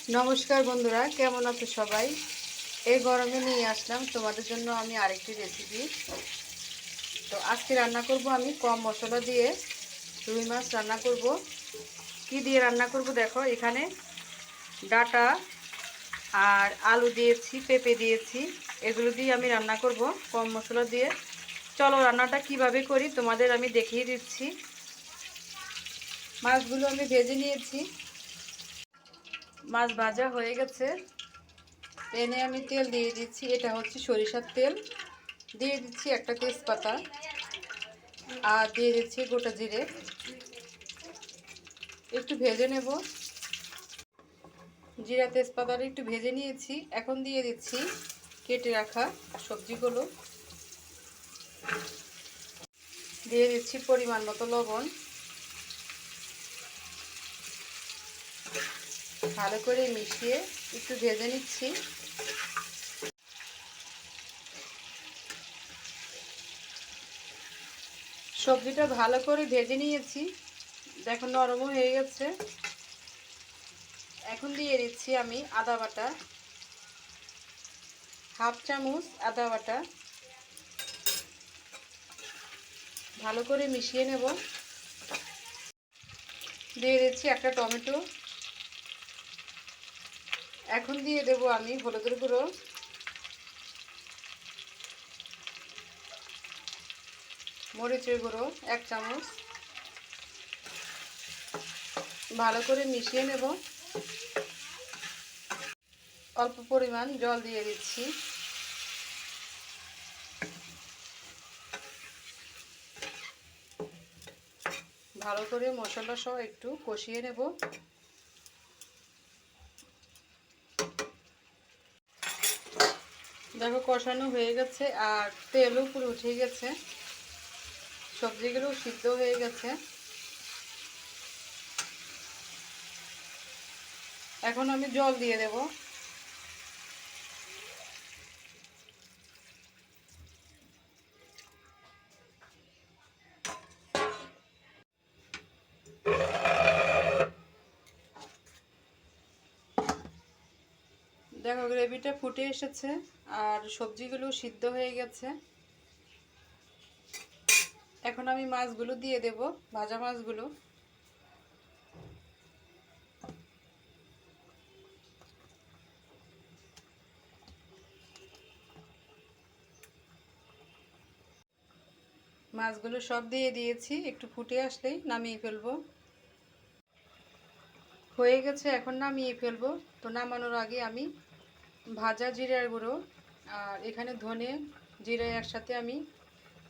নমস্কার বন্ধুরা, কেমন আছো সবাই? এই গরমে নিয়ে আসলাম তোমাদের জন্য আমি আরেকটি রেসিপি। তো আজকে রান্না করব আমি কম মশলা দিয়ে রুই মাছ রান্না করব। কি দিয়ে রান্না করব দেখো, এখানে ডাঁটা আর আলু দিয়েছি, পেঁপে দিয়েছি, এগুলো দিয়ে আমি রান্না করব কম মশলা দিয়ে। চলো রান্নাটা কিভাবে করি তোমাদের আমি দেখিয়ে দিচ্ছি। মাছগুলো আমি ভেজে নিয়েছি, মাছ ভাজা হয়ে গেছে। এনে আমি তেল দিয়ে দিচ্ছি, এটা হচ্ছে সরিষার তেল। দিয়ে দিচ্ছি একটা তেজপাতা আর দিয়ে দিচ্ছি গোটা জিরে। একটু ভেজে নেব। জিরা তেজপাতাটা একটু ভেজে নিয়েছি, এখন দিয়ে দিচ্ছি কেটে রাখা সবজিগুলো। দিয়ে দিচ্ছি পরিমাণ মতো লবণ। ভালো করে মিশিয়ে একটু ভেজে নিচ্ছি। সবজিটা ভালো করে ভেজে নিয়েছি, দেখো নরমও হয়ে গেছে। এখন দিয়ে দিচ্ছি আমি আদা বাটা, হাফ চামচ আদা বাটা। ভালো করে মিশিয়ে নেব। দিয়ে দিচ্ছি একটা টমেটো। এখন দিয়ে দেব আমি হলুদের গুঁড়ো, মরিচের গুঁড়ো 1 চামচ। ভালো করে মিশিয়ে নেব। অল্প পরিমাণ জল দিয়ে দিচ্ছি। ভালো করে মশলা সহ একটু কষিয়ে নেব। দেখো কষানো হয়ে গেছে আর তেলও পুরো উঠে গেছে, সবজিগুলো সিদ্ধ হয়ে গেছে। এখন আমি জল দিয়ে দেব। দেখো গ্রেভিটা ফুটে এসেছে আর সবজিগুলো সিদ্ধ হয়ে গেছে। এখন আমি মাছগুলো দিয়ে দেব, ভাজা মাছগুলো। মাছগুলো সব দিয়ে দিয়েছি, একটু ফুটে আসলেই নামিয়ে ফেলবো। হয়ে গেছে, এখন নামিয়ে ফেলবো। তো নামানোর আগে আমি ভাজা জিরার গুঁড়ো আর এখানে ধনে জিরা একসাথে আমি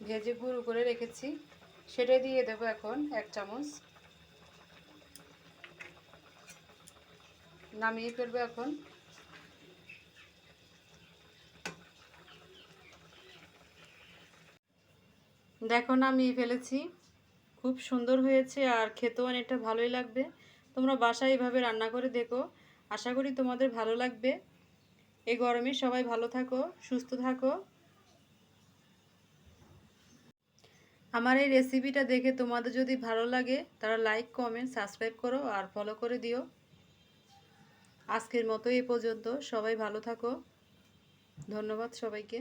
ভেজে গুঁড়ো করে রেখেছি, সেটা দিয়ে দেব এখন 1 চামচ। নামিয়ে ফেলবো এখন। দেখো নামিয়ে ফেলেছি, খুব সুন্দর হয়েছে আর খেতেও অনেকটা ভালোই লাগবে। তোমরা বাসায় এইভাবে রান্না করে দেখো, আশা করি তোমাদের ভালো লাগবে। এই গরমে সবাই ভালো থাকো, সুস্থ থাকো। আমার এই রেসিপিটা দেখে তোমাদের যদি ভালো লাগে তারা লাইক, কমেন্ট, সাবস্ক্রাইব করো আর ফলো করে দিও। আজকের মতো এই পর্যন্ত, সবাই ভালো থাকো। ধন্যবাদ সবাইকে।